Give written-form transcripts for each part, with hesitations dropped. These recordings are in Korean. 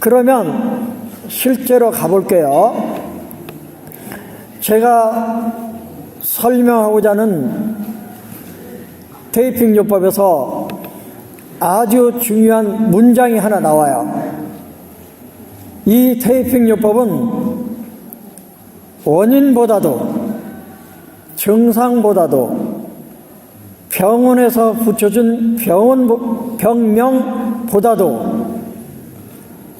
그러면 실제로 가볼게요. 제가 설명하고자 하는 테이핑 요법에서 아주 중요한 문장이 하나 나와요. 이 테이핑 요법은 원인보다도 증상보다도 병원에서 붙여준 병명보다도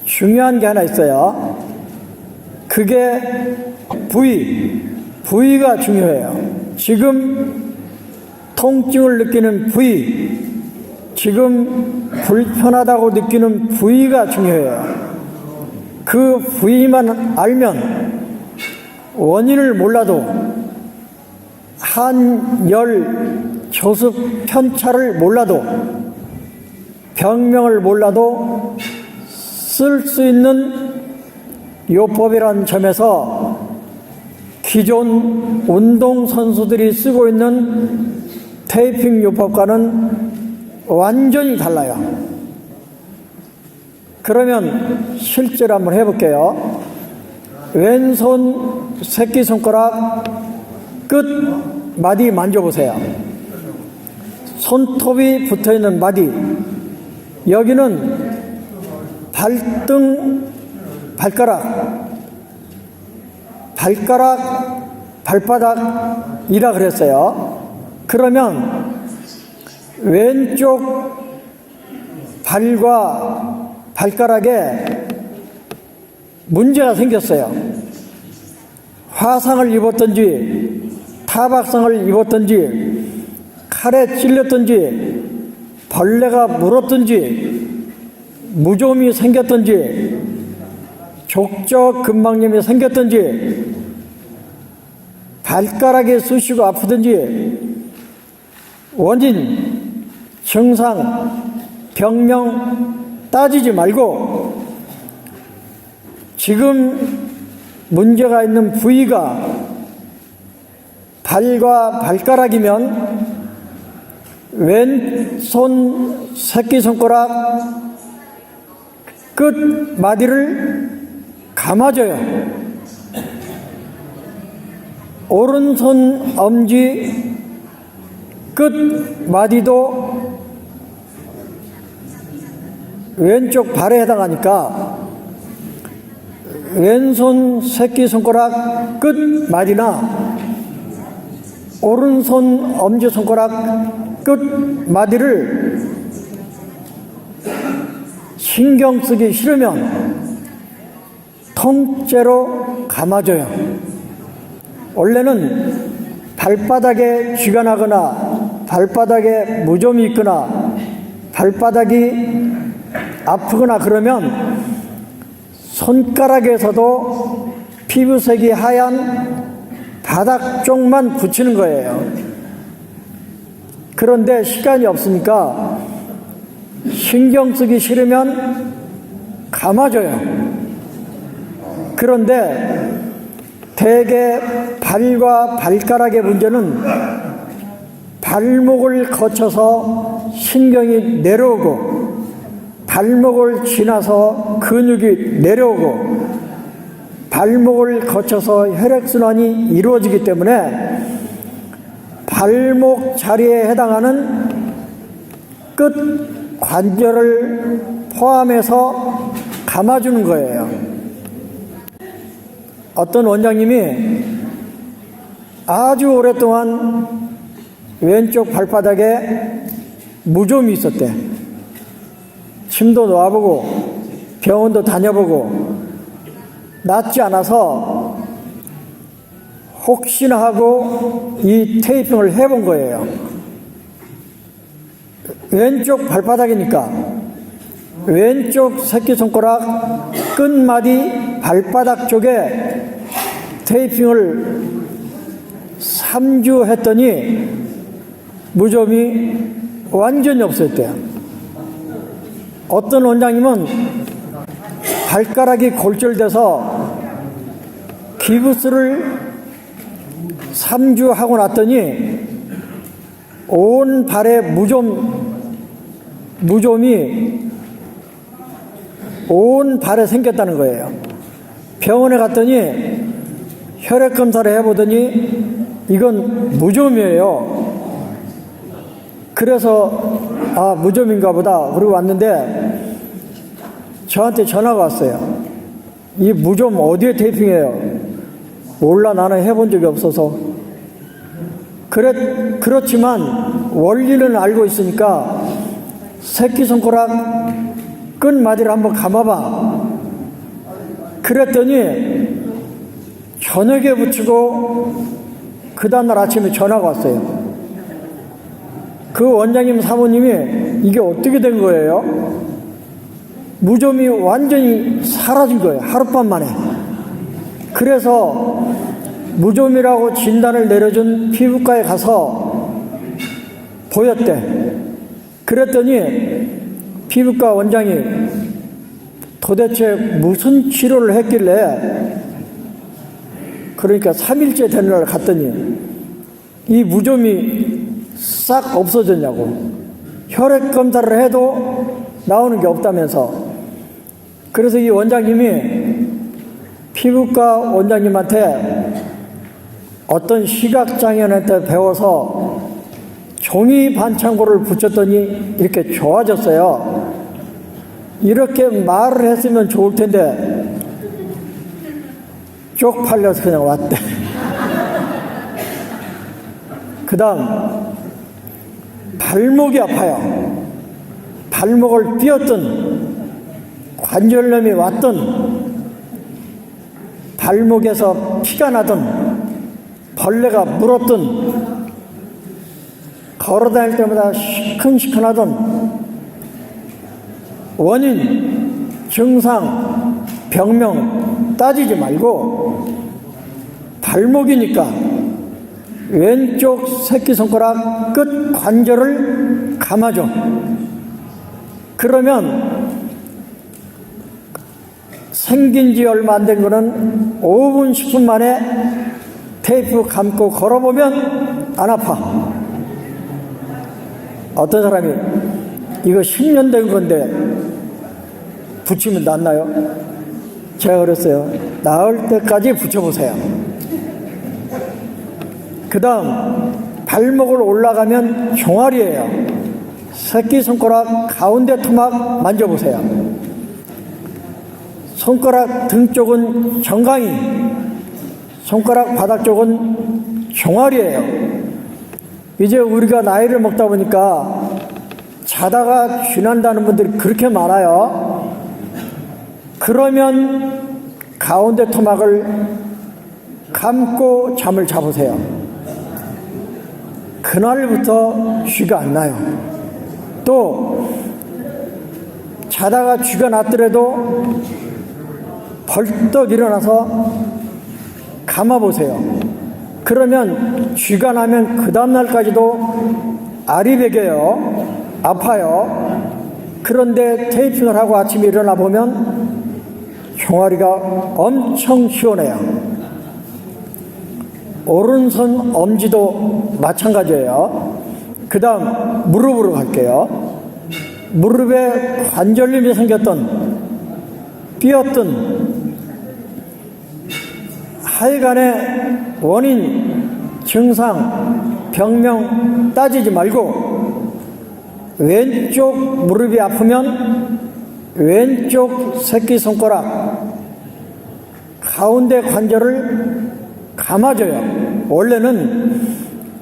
중요한 게 하나 있어요. 그게 부위가 중요해요. 지금 통증을 느끼는 부위, 지금 불편하다고 느끼는 부위가 중요해요. 그 부위만 알면 원인을 몰라도 한열 조습 편차를 몰라도 병명을 몰라도 쓸 수 있는 요법이라는 점에서 기존 운동선수들이 쓰고 있는 테이핑 요법과는 완전히 달라요. 그러면 실제로 한번 해볼게요. 왼손 새끼손가락 끝 마디 만져보세요. 손톱이 붙어있는 마디, 여기는 발바닥이라 그랬어요. 그러면 왼쪽 발과 발가락에 문제가 생겼어요. 화상을 입었든지 타박상을 입었든지 칼에 찔렸든지 벌레가 물었든지 무좀이 생겼든지 족저근막염이 생겼든지 발가락이 쑤시고 아프든지 원인, 증상, 병명 따지지 말고 지금 문제가 있는 부위가 발과 발가락이면 왼손 새끼손가락 끝 마디를 감아줘요. 오른손 엄지 끝 마디도 왼쪽 발에 해당하니까 왼손 새끼손가락 끝 마디나 오른손 엄지손가락 끝 마디를 신경 쓰기 싫으면 통째로 감아줘요. 원래는 발바닥에 쥐가 나거나 발바닥에 무좀이 있거나 발바닥이 아프거나 그러면 손가락에서도 피부색이 하얀 바닥 쪽만 붙이는 거예요. 그런데 시간이 없으니까 신경 쓰기 싫으면 감아줘요. 그런데 대개 발과 발가락의 문제는 발목을 거쳐서 신경이 내려오고 발목을 지나서 근육이 내려오고 발목을 거쳐서 혈액순환이 이루어지기 때문에 발목 자리에 해당하는 끝 관절을 포함해서 감아주는 거예요. 어떤 원장님이 아주 오랫동안 왼쪽 발바닥에 무좀이 있었대. 침도 놔보고 병원도 다녀보고 낫지 않아서 혹시나 하고 이 테이핑을 해본 거예요. 왼쪽 발바닥이니까 왼쪽 새끼손가락 끝마디 발바닥 쪽에 테이핑을 3주 했더니 무좀이 완전히 없었대요. 어떤 원장님은 발가락이 골절돼서 기부스를 3주 하고 났더니 온 발에 무좀이 온 발에 생겼다는 거예요. 병원에 갔더니 혈액 검사를 해보더니 이건 무좀이에요. 그래서 무좀인가 보다 그러고 왔는데 저한테 전화가 왔어요. 이 무좀 어디에 테이핑해요? 몰라, 나는 해본 적이 없어서. 그렇지만 원리는 알고 있으니까 새끼손가락 끝마디를 한번 감아봐. 그랬더니 저녁에 붙이고 그 다음날 아침에 전화가 왔어요. 그 원장님 사모님이 이게 어떻게 된 거예요? 무좀이 완전히 사라진 거예요. 하룻밤 만에. 그래서 무좀이라고 진단을 내려준 피부과에 가서 보였대. 그랬더니 피부과 원장이 도대체 무슨 치료를 했길래, 그러니까 3일째 되는 날 갔더니 이 무좀이 싹 없어졌냐고. 혈액 검사를 해도 나오는 게 없다면서. 그래서 이 원장님이 피부과 원장님한테 어떤 시각장애인한테 배워서 종이 반창고를 붙였더니 이렇게 좋아졌어요. 이렇게 말을 했으면 좋을 텐데 쪽팔려서 그냥 왔대. 그 다음 발목이 아파요. 발목을 띄었던, 관절염이 왔던, 발목에서 피가 나던, 벌레가 물었던, 걸어다닐 때마다 시큰시큰하던, 원인, 증상, 병명 따지지 말고 발목이니까 왼쪽 새끼손가락 끝 관절을 감아줘. 그러면 생긴 지 얼마 안 된 거는 5분, 10분 만에 테이프 감고 걸어보면 안 아파. 어떤 사람이 이거 10년 된 건데 붙이면 낫나요? 제가 그랬어요. 나을 때까지 붙여보세요. 그 다음 발목을 올라가면 종아리예요. 새끼손가락 가운데 토막 만져보세요. 손가락 등 쪽은 정강이, 손가락 바닥 쪽은 종아리예요. 이제 우리가 나이를 먹다 보니까 자다가 쥐난다는 분들이 그렇게 많아요. 그러면 가운데 토막을 감고 잠을 자보세요. 그날부터 쥐가 안 나요. 또 자다가 쥐가 났더라도 벌떡 일어나서 감아보세요. 그러면 쥐가 나면 그 다음날까지도 알이 배겨요. 아파요. 그런데 테이핑을 하고 아침에 일어나 보면 종아리가 엄청 시원해요. 오른손 엄지도 마찬가지예요. 그 다음 무릎으로 갈게요. 무릎에 관절염이 생겼던, 삐었던, 하여간에 원인, 증상, 병명 따지지 말고 왼쪽 무릎이 아프면 왼쪽 새끼손가락 가운데 관절을 감아줘요. 원래는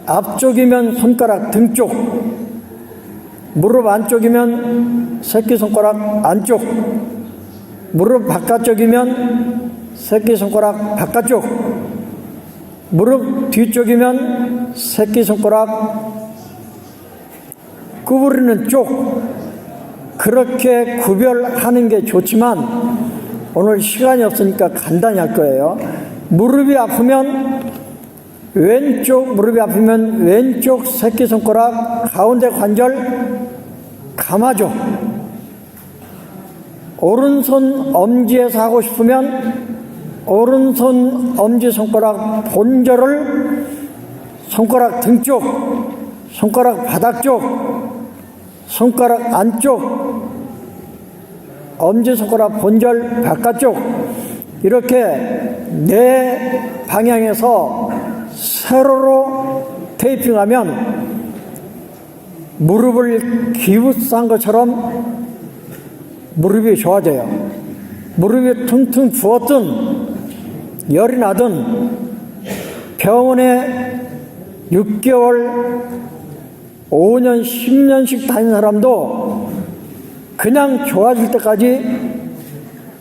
앞쪽이면 손가락 등 쪽, 무릎 안쪽이면 새끼손가락 안쪽, 무릎 바깥쪽이면 새끼손가락 바깥쪽, 무릎 뒤쪽이면 새끼손가락 구부리는 쪽, 그렇게 구별하는 게 좋지만 오늘 시간이 없으니까 간단히 할 거예요. 무릎이 아프면 왼쪽 새끼손가락 가운데 관절 감아줘. 오른손 엄지에서 하고 싶으면 오른손 엄지손가락 본절을 손가락 등 쪽, 손가락 바닥 쪽, 손가락 안쪽 엄지손가락 본절 바깥쪽 이렇게 네 방향에서 세로로 테이핑하면 무릎을 기부싼 것처럼 무릎이 좋아져요. 무릎이 퉁퉁 부었든 열이 나든 병원에 6개월, 5년, 10년씩 다닌 사람도 그냥 좋아질 때까지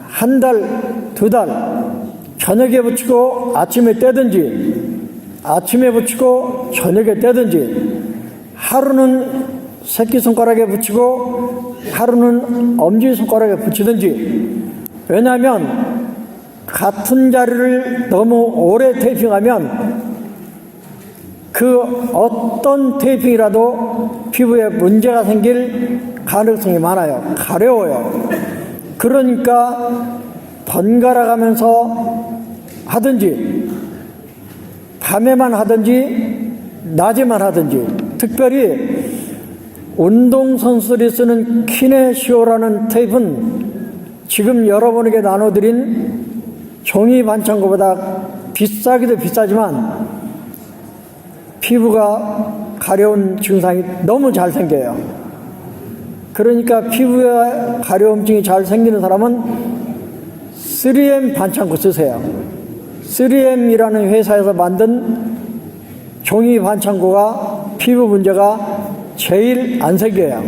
한 달, 두 달, 저녁에 붙이고 아침에 떼든지, 아침에 붙이고 저녁에 떼든지, 하루는 새끼손가락에 붙이고 하루는 엄지손가락에 붙이든지. 왜냐하면 같은 자리를 너무 오래 테이핑하면 그 어떤 테이핑이라도 피부에 문제가 생길 가능성이 많아요. 가려워요. 그러니까 번갈아 가면서 하든지 밤에만 하든지 낮에만 하든지, 특별히 운동선수들이 쓰는 키네시오라는 테이프는 지금 여러분에게 나눠드린 종이 반창고보다 비싸기도 비싸지만 피부가 가려운 증상이 너무 잘 생겨요. 그러니까 피부에 가려움증이 잘 생기는 사람은 3M 반창고 쓰세요. 3M이라는 회사에서 만든 종이 반창고가 피부 문제가 제일 안 생겨요.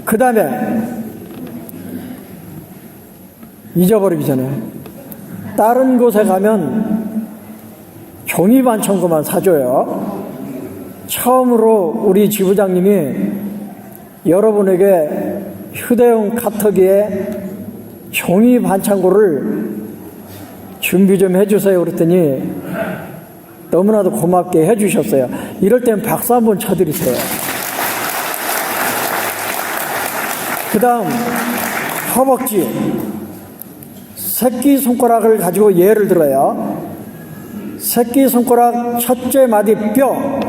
그 다음에 잊어버리기 전에 다른 곳에 가면 종이 반창고만 사줘요. 처음으로 우리 지부장님이 여러분에게 휴대용 카터기에 종이 반창고를 준비 좀 해주세요 그랬더니 너무나도 고맙게 해주셨어요. 이럴 땐 박수 한번 쳐드리세요. 그 다음 허벅지, 새끼손가락을 가지고 예를 들어요. 새끼손가락 첫째 마디 뼈,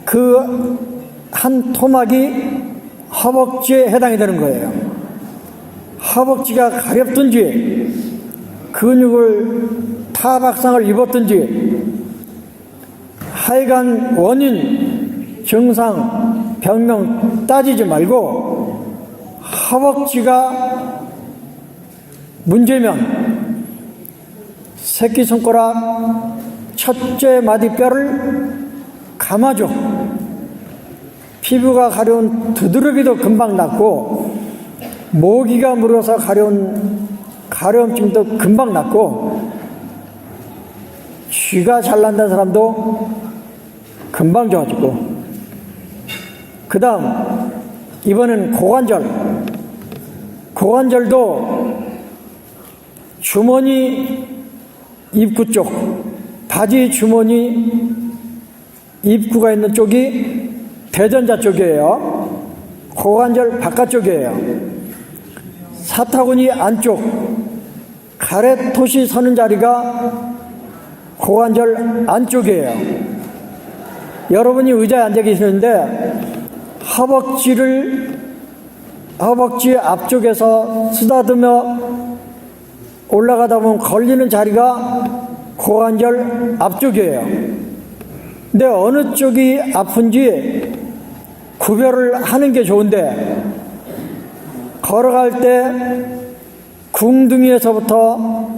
그 한 토막이 허벅지에 해당이 되는 거예요. 허벅지가 가렵든지 근육을 타박상을 입었든지 하여간 원인, 증상, 병명 따지지 말고 허벅지가 문제면 새끼손가락 첫째 마디뼈를 감아줘. 피부가 가려운 두드러기도 금방 낫고 모기가 물어서 가려운 가려움증도 금방 낫고 쥐가 잘 난다는 사람도 금방 좋아지고. 그 다음 이번엔 고관절. 고관절도 주머니 입구 쪽, 바지 주머니 입구가 있는 쪽이 대전자 쪽이에요. 고관절 바깥쪽이에요. 사타구니 안쪽, 가래토시 서는 자리가 고관절 안쪽이에요. 여러분이 의자에 앉아 계시는데 허벅지 앞쪽에서 쓰다듬어 올라가다 보면 걸리는 자리가 고관절 앞쪽이에요. 근데 어느 쪽이 아픈지 구별을 하는 게 좋은데 걸어갈 때 궁둥이에서부터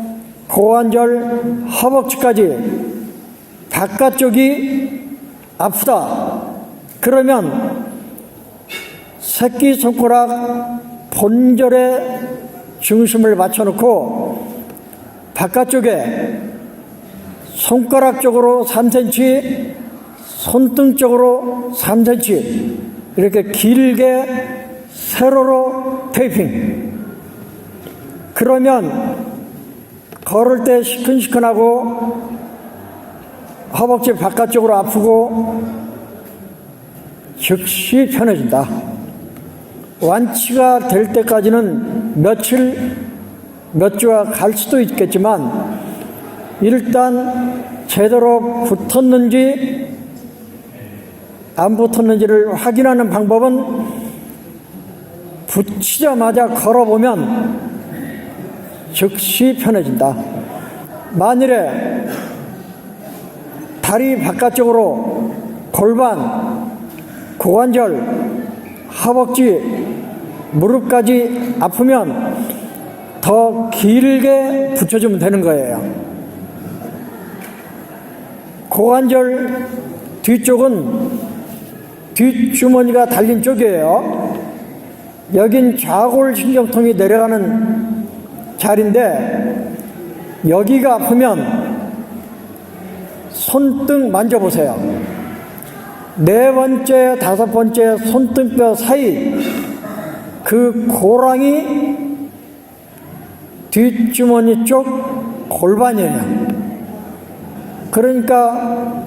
고관절 허벅지까지 바깥쪽이 아프다. 그러면 새끼손가락 본절에 중심을 맞춰놓고 바깥쪽에 손가락 쪽으로 3cm, 손등 쪽으로 3cm 이렇게 길게 세로로 테이핑. 그러면 걸을 때 시큰시큰하고 허벅지 바깥쪽으로 아프고 즉시 편해진다. 완치가 될 때까지는 며칠, 몇 주가 갈 수도 있겠지만 일단 제대로 붙었는지 안 붙었는지를 확인하는 방법은 붙이자마자 걸어보면 즉시 편해진다. 만일에 다리 바깥쪽으로 골반, 고관절, 허벅지, 무릎까지 아프면 더 길게 붙여주면 되는 거예요. 고관절 뒤쪽은 뒷주머니가 달린 쪽이에요. 여긴 좌골신경통이 내려가는 자리인데 여기가 아프면 손등 만져보세요. 네 번째, 다섯 번째 손등뼈 사이 그 고랑이 뒷주머니 쪽 골반이에요. 그러니까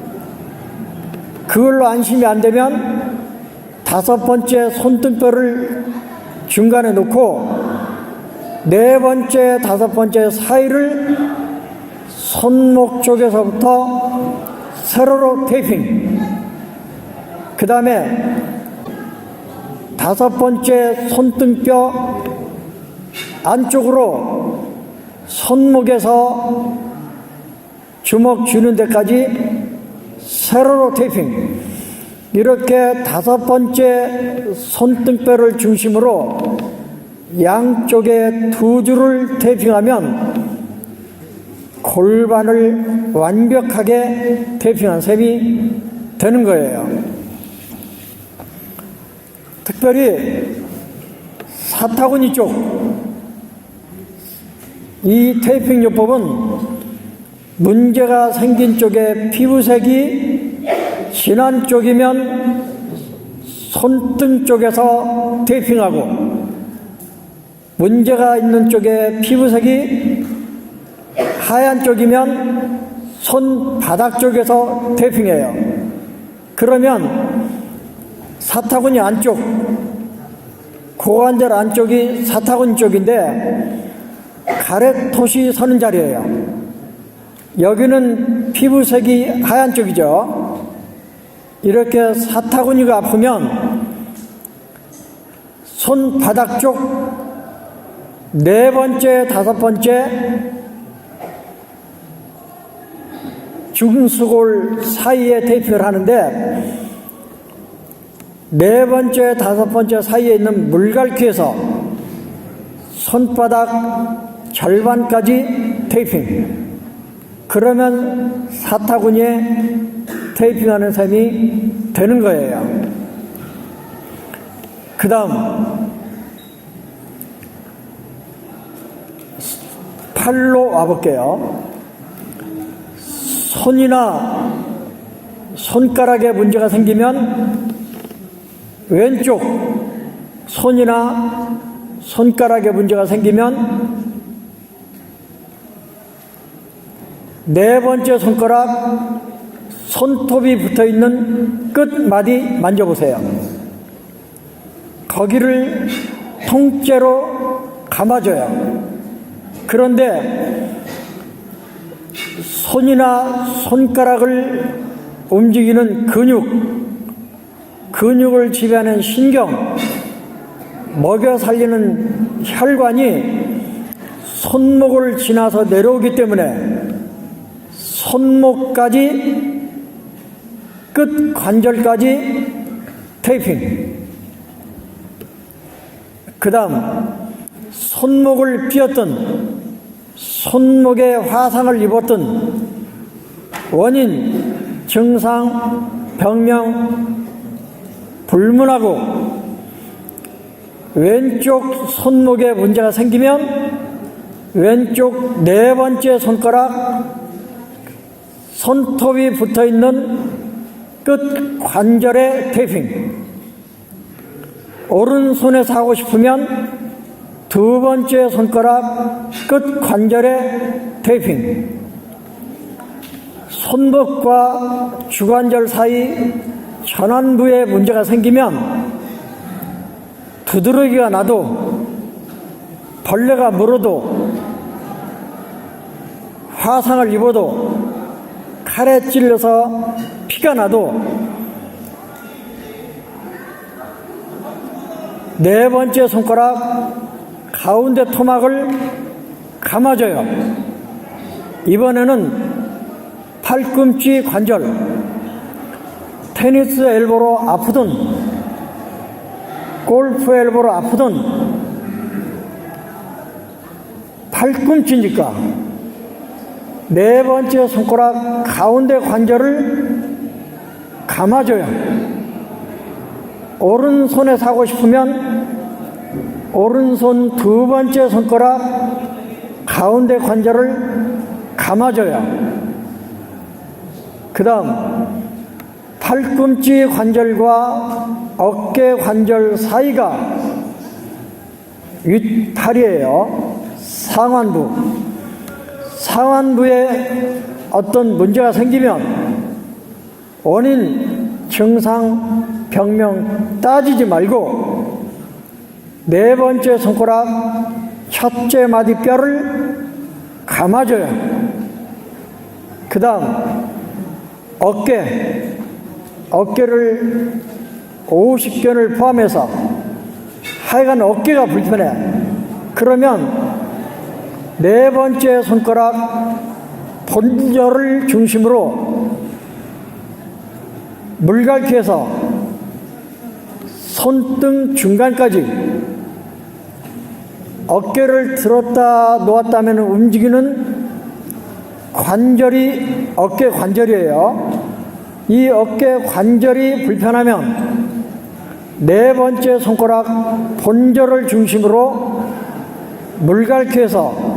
그걸로 안심이 안 되면 다섯 번째 손등뼈를 중간에 놓고 네 번째, 다섯 번째 사이를 손목 쪽에서부터 세로로 테이핑, 그 다음에 다섯 번째 손등뼈 안쪽으로 손목에서 주먹 쥐는 데까지 세로로 테이핑, 이렇게 다섯 번째 손등뼈를 중심으로 양쪽에 두 줄을 테이핑하면 골반을 완벽하게 테이핑한 셈이 되는 거예요. 특별히 사타구니 쪽, 이 테이핑 요법은 문제가 생긴 쪽에 피부색이 진한 쪽이면 손등 쪽에서 테이핑하고, 문제가 있는 쪽에 피부색이 하얀 쪽이면 손바닥 쪽에서 테이핑해요. 그러면 사타구니 안쪽, 고관절 안쪽이 사타구니 쪽인데 가래토시 서는 자리예요. 여기는 피부색이 하얀 쪽이죠. 이렇게 사타구니가 아프면 손바닥 쪽 네 번째, 다섯 번째 중수골 사이에 테이핑을 하는데, 네 번째, 다섯 번째 사이에 있는 물갈퀴에서 손바닥 절반까지 테이핑. 그러면 사타구니에 테이핑하는 셈이 되는 거예요. 그 다음 팔로 와볼게요. 손이나 손가락에 문제가 생기면 왼쪽 손이나 손가락에 문제가 생기면 네 번째 손가락 손톱이 붙어있는 끝마디 만져보세요. 거기를 통째로 감아줘요. 그런데 손이나 손가락을 움직이는 근육을 지배하는 신경, 먹여 살리는 혈관이 손목을 지나서 내려오기 때문에 손목까지 끝 관절까지 테이핑. 그 다음 손목을 삐었던, 손목에 화상을 입었던 원인, 증상, 병명 불문하고 왼쪽 손목에 문제가 생기면 왼쪽 네 번째 손가락 손톱이 붙어있는 끝 관절에 테이핑. 오른손에서 하고 싶으면 두 번째 손가락 끝 관절에 테이핑. 손목과 주관절 사이 전완부에 문제가 생기면 두드러기가 나도, 벌레가 물어도, 화상을 입어도, 칼에 찔려서 피가 나도 네 번째 손가락 가운데 토막을 감아줘요. 이번에는 팔꿈치 관절, 테니스 엘보로 아프든 골프 엘보로 아프든 팔꿈치니까 네 번째 손가락 가운데 관절을 감아줘요. 오른손에 하고 싶으면 오른손 두 번째 손가락 가운데 관절을 감아줘요. 그 다음 팔꿈치 관절과 어깨 관절 사이가 윗팔이에요. 상완부에 어떤 문제가 생기면 원인, 증상, 병명 따지지 말고 네 번째 손가락 첫째 마디뼈를 감아줘요. 그 다음 어깨를 50견을 포함해서 하여간 어깨가 불편해. 그러면 네 번째 손가락 본절을 중심으로 물갈퀴에서 손등 중간까지 어깨를 들었다 놓았다 하면 움직이는 관절이 어깨 관절이에요. 이 어깨 관절이 불편하면 네 번째 손가락 본절을 중심으로 물갈퀴에서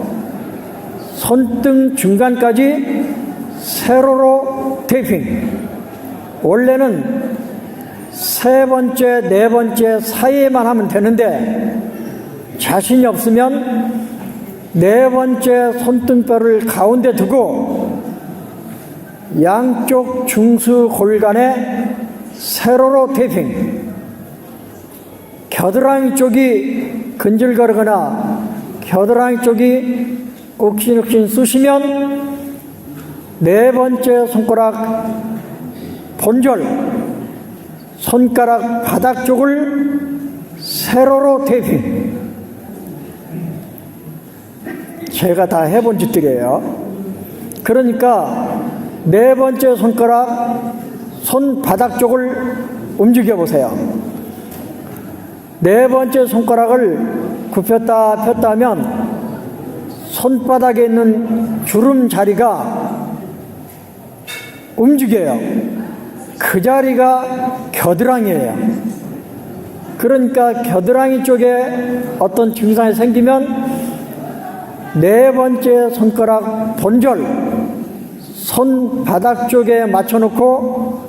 손등 중간까지 세로로 테이핑. 원래는 세 번째, 네 번째 사이에만 하면 되는데 자신이 없으면 네 번째 손등뼈를 가운데 두고 양쪽 중수 골간에 세로로 테이핑. 겨드랑이 쪽이 근질거리거나 겨드랑이 쪽이 욱신욱신 쑤시면 네 번째 손가락 본절 손가락 바닥 쪽을 세로로 테이핑. 제가 다 해본 짓들이에요. 그러니까 네 번째 손가락 손바닥 쪽을 움직여 보세요. 네 번째 손가락을 굽혔다 폈다 하면 손바닥에 있는 주름 자리가 움직여요. 그 자리가 겨드랑이에요. 그러니까 겨드랑이 쪽에 어떤 증상이 생기면 네 번째 손가락 본절 손바닥 쪽에 맞춰놓고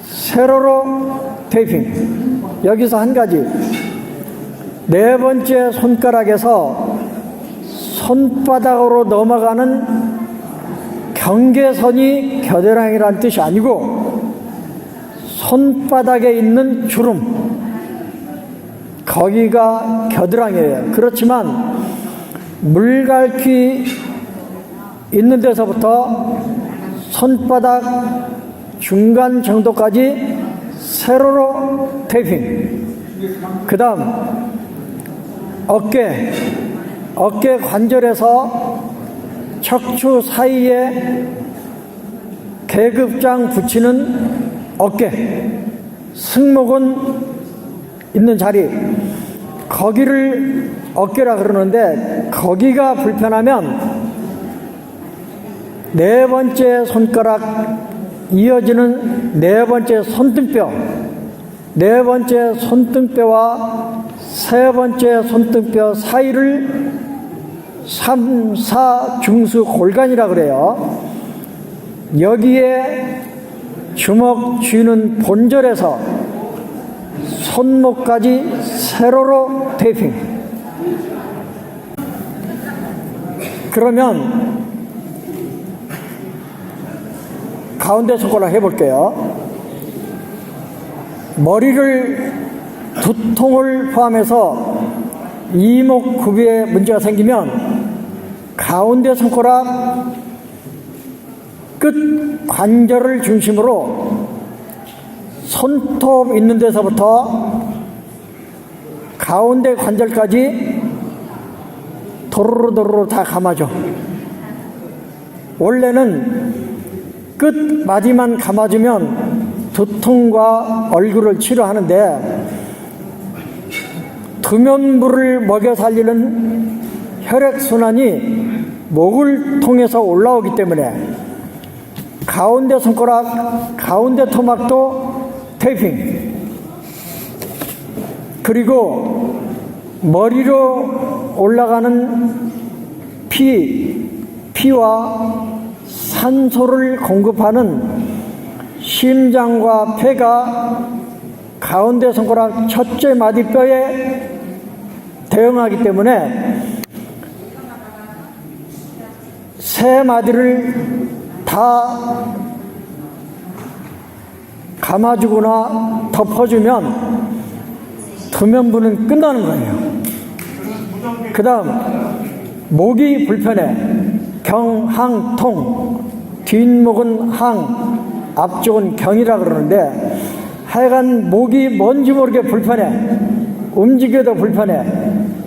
세로로 테이핑. 여기서 한 가지, 네 번째 손가락에서 손바닥으로 넘어가는 경계선이 겨드랑이란 뜻이 아니고 손바닥에 있는 주름, 거기가 겨드랑이에요. 그렇지만 물갈퀴 있는 데서부터 손바닥 중간 정도까지 세로로 테이핑. 그 다음 어깨 관절에서 척추 사이에 계급장 붙이는 어깨, 승모근 있는 자리, 거기를 어깨라 그러는데 거기가 불편하면 네 번째 손가락 이어지는 네 번째 손등뼈, 네 번째 손등뼈와 세 번째 손등뼈 사이를 3, 4 중수 골간이라 그래요. 여기에 주먹 쥐는 본절에서 손목까지 세로로 테이핑. 그러면 가운데 손가락 해볼게요. 머리를 두통을 포함해서 이목구비에 문제가 생기면 가운데 손가락 끝 관절을 중심으로 손톱 있는 데서부터 가운데 관절까지 도로로도로 다 감아줘. 원래는 끝 마디만 감아주면 두통과 얼굴을 치료하는데 두면부를 먹여 살리는 혈액순환이 목을 통해서 올라오기 때문에 가운데 손가락, 가운데 토막도 테이핑, 그리고 머리로 올라가는 피와 산소를 공급하는 심장과 폐가 가운데 손가락 첫째 마디뼈에 대응하기 때문에 세 마디를 다 감아주거나 덮어주면 두면부는 끝나는 거예요. 그 다음 목이 불편해. 경항통, 뒷목은 항, 앞쪽은 경이라 그러는데 하여간 목이 뭔지 모르게 불편해. 움직여도 불편해.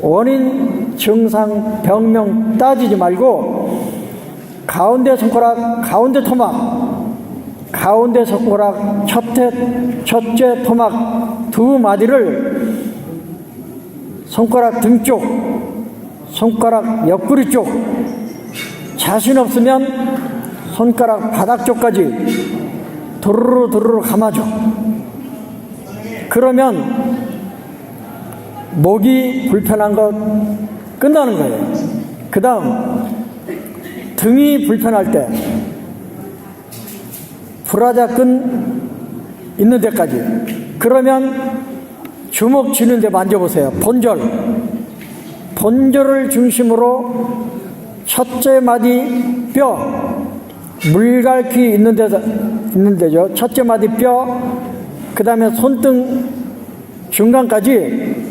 원인, 증상, 병명 따지지 말고 가운데 손가락, 가운데 토막, 가운데 손가락 첫째 토막 두 마디를 손가락 등 쪽, 손가락 옆구리 쪽, 자신 없으면 손가락 바닥 쪽까지 도루루 감아줘. 그러면 목이 불편한 거 끝나는 거예요. 그 다음 등이 불편할 때 브라자끈 있는 데까지, 그러면 주먹 쥐는 데 만져보세요. 본절을 중심으로 첫째 마디 뼈, 물갈퀴 있는 데죠. 첫째 마디 뼈, 그 다음에 손등 중간까지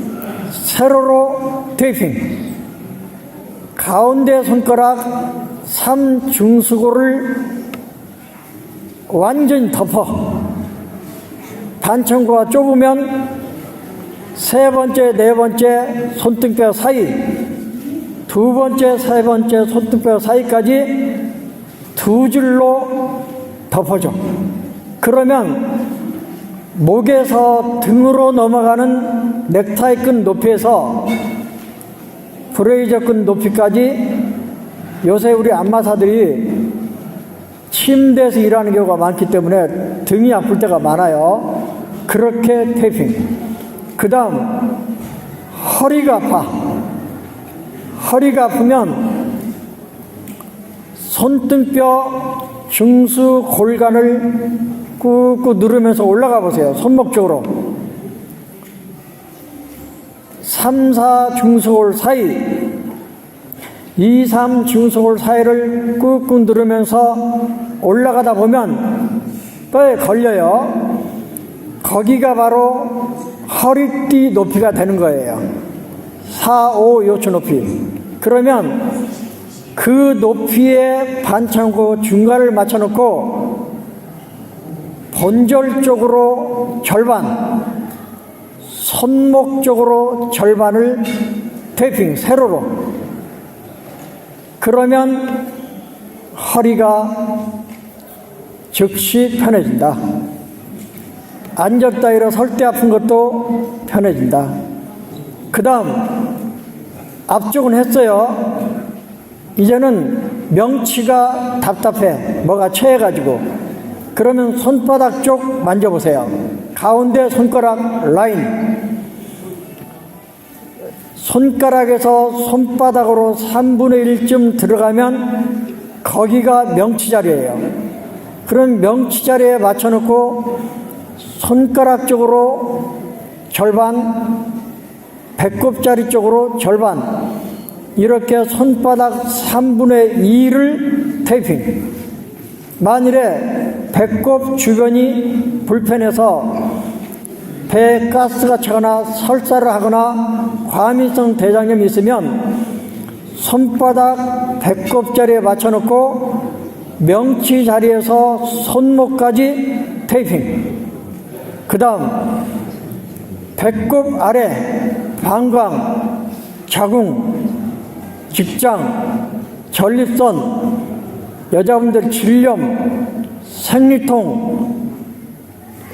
세로로 테이핑. 가운데 손가락 3중수고를 완전히 덮어. 반청구가 좁으면 세 번째, 네 번째 손등뼈 사이, 두 번째, 세 번째 손등뼈 사이까지 두 줄로 덮어줘. 그러면 목에서 등으로 넘어가는 넥타이 끈 높이에서 브레이저 끈 높이까지, 요새 우리 안마사들이 침대에서 일하는 경우가 많기 때문에 등이 아플 때가 많아요. 그렇게 테이핑. 그 다음 허리가 아파. 허리가 아프면 손등뼈 중수 골간을 꾹꾹 누르면서 올라가 보세요. 손목 쪽으로 3, 4 중수골 사이, 2, 3 중수골 사이를 꾹꾹 누르면서 올라가다 보면 뼈에 걸려요. 거기가 바로 허리띠 높이가 되는 거예요. 4, 5 요추 높이. 그러면 그 높이에 반창고 중간을 맞춰놓고 본절 쪽으로 절반, 손목 쪽으로 절반을 테이핑, 세로로. 그러면 허리가 즉시 편해진다. 앉았다 일어 설 때 아픈 것도 편해진다. 그 다음 앞쪽은 했어요. 이제는 명치가 답답해. 뭐가 체해가지고. 그러면 손바닥 쪽 만져보세요. 가운데 손가락 라인. 손가락에서 손바닥으로 3분의 1쯤 들어가면 거기가 명치 자리예요. 그럼 명치 자리에 맞춰놓고 손가락 쪽으로 절반, 배꼽자리 쪽으로 절반, 이렇게 손바닥 3분의 2를 테이핑. 만일에 배꼽 주변이 불편해서 배에 가스가 차거나 설사를 하거나 과민성 대장염이 있으면 손바닥 배꼽 자리에 맞춰놓고 명치 자리에서 손목까지 테이핑. 그 다음 배꼽 아래 방광, 자궁, 직장, 전립선, 여자분들 질염, 생리통,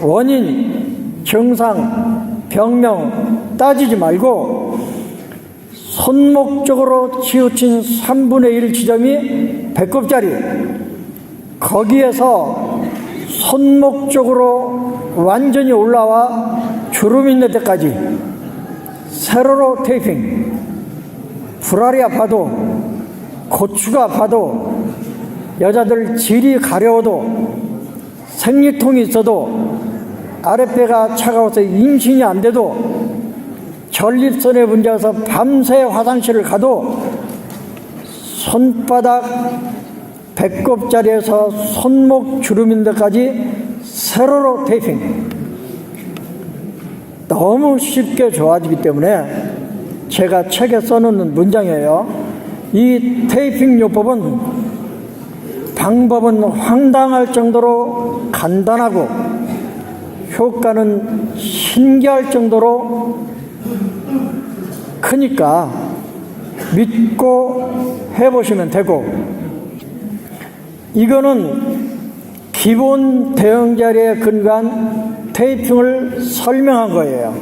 원인, 증상, 병명 따지지 말고 손목적으로 치우친 3분의 1 지점이 배꼽자리, 거기에서 손목적으로 완전히 올라와 주름 있는 데까지 세로로 테이핑. 불알이 아파도, 고추가 아파도, 여자들 질이 가려워도, 생리통이 있어도, 아랫배가 차가워서 임신이 안 돼도, 전립선에 문제가 있어서 밤새 화장실을 가도 손바닥 배꼽자리에서 손목 주름인 데까지 세로로 테이핑. 너무 쉽게 좋아지기 때문에 제가 책에 써놓는 문장이에요. 이 테이핑 요법은 방법은 황당할 정도로 간단하고 효과는 신기할 정도로 크니까 믿고 해보시면 되고, 이거는 기본 대형자리에 근거한 테이핑을 설명한 거예요.